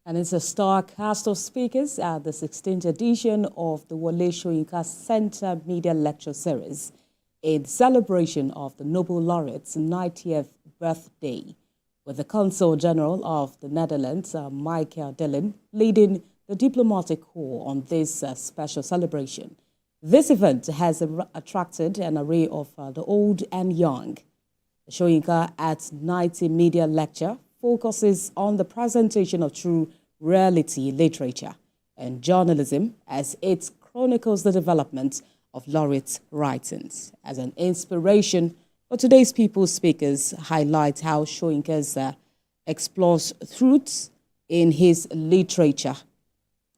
And it's a star cast of speakers at the 16th edition of the Wole Soyinka Center Media Lecture Series in celebration of the Nobel Laureate's 90th birthday, with the Consul General of the Netherlands, Michel Deelen, leading the diplomatic corps on this special celebration. This event has attracted an array of the old and young. The Soyinka at 90 Media Lecture focuses on the presentation of true reality literature and journalism as it chronicles the development of laureate writings. As an inspiration for today's people speakers, highlight how Soyinka explores truths in his literature,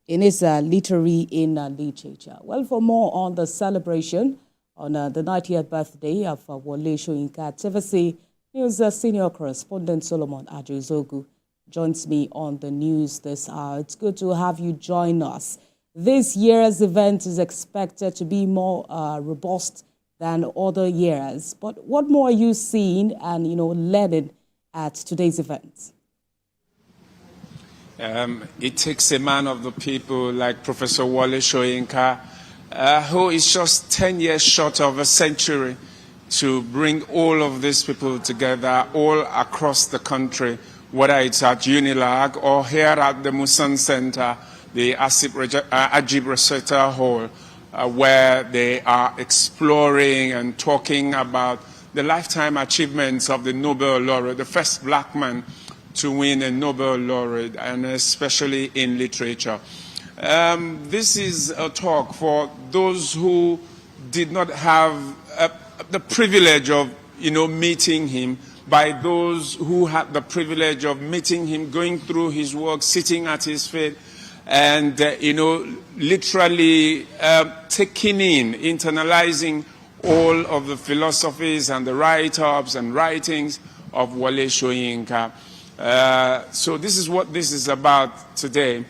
in his literature. Well, for more on the celebration on the 90th birthday of Wole Soyinka, TVC News senior correspondent Solomon Ajozogu joins me on the news this hour. It's good to have you join us. This year's event is expected to be more robust than other years. But what more are you seeing and learning at today's event? It takes a man of the people like Professor Wole Soyinka, who is just 10 years short of a century, to bring all of these people together all across the country, whether it's at UNILAG or here at the Musan Center, the Ajib Recital Hall, where they are exploring and talking about the lifetime achievements of the Nobel Laureate, the first black man to win a Nobel Laureate, and especially in literature. This is a talk for those who did not have the privilege of, meeting him, by those who had the privilege of meeting him, going through his work, sitting at his feet, and, literally taking in, internalizing all of the philosophies and the write-ups and writings of Wole Soyinka. So this is what this is about today.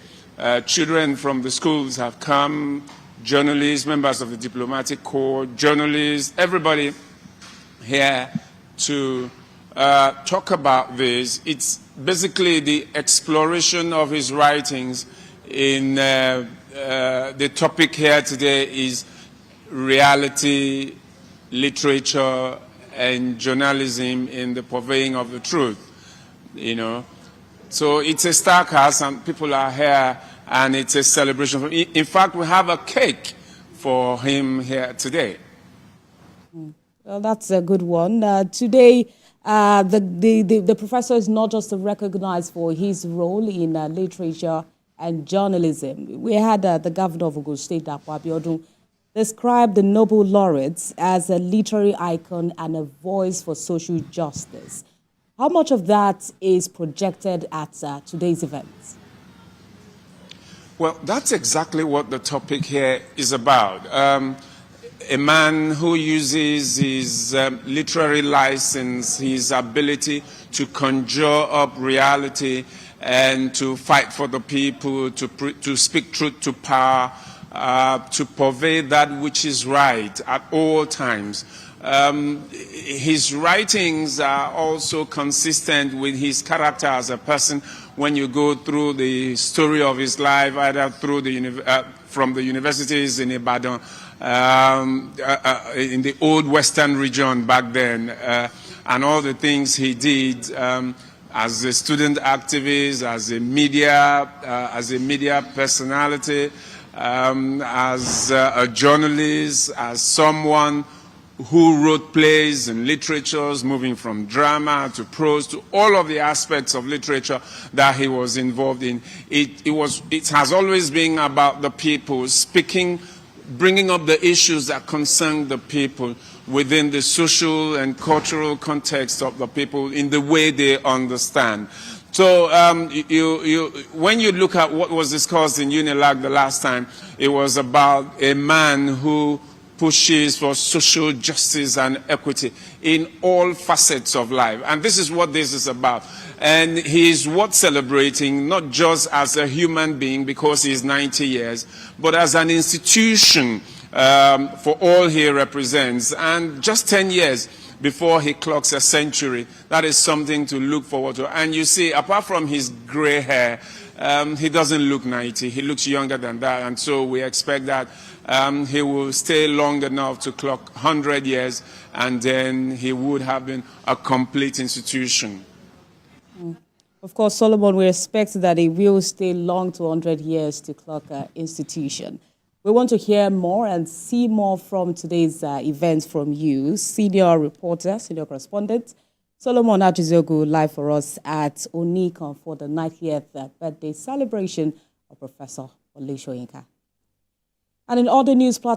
Children from the schools have come, journalists, members of the diplomatic corps, journalists, everybody here to talk about this. It's basically the exploration of his writings in the topic here today is reality, literature, and journalism in the purveying of the truth, So it's a star cast and people are here and it's a celebration. In fact, we have a cake for him here today. Well, that's a good one. Today, the professor is not just recognized for his role in literature and journalism. We had the governor of Ogun State, Dapo Abiodun, describe the Nobel laureates as a literary icon and a voice for social justice. How much of that is projected at today's event? Well, that's exactly what the topic here is about. A man who uses his literary license, his ability to conjure up reality and to fight for the people, to speak truth to power, to purvey that which is right at all times. His writings are also consistent with his character as a person. When you go through the story of his life, either through from the universities in Ibadan, in the old Western region back then, and all the things he did as a student activist, as a media personality, as a journalist, as someone who wrote plays and literatures, moving from drama to prose to all of the aspects of literature that he was involved in. It has always been about the people, speaking, bringing up the issues that concern the people within the social and cultural context of the people in the way they understand. So when you look at what was discussed in UNILAG the last time, it was about a man who pushes for social justice and equity in all facets of life. And this is what this is about. And he is worth celebrating, not just as a human being because he is 90 years, but as an institution for all he represents. And just 10 years before he clocks a century. That is something to look forward to. And you see, apart from his gray hair, he doesn't look 90. He looks younger than that. And so we expect that he will stay long enough to clock 100 years, and then he would have been a complete institution. Of course, Solomon, we expect that he will stay long to 100 years to clock an institution. We want to hear more and see more from today's events from you, senior reporter, senior correspondent, Solomon Ajizogu, live for us at Onikon for the 90th birthday celebration of Professor Wole Soyinka. And in other news platforms,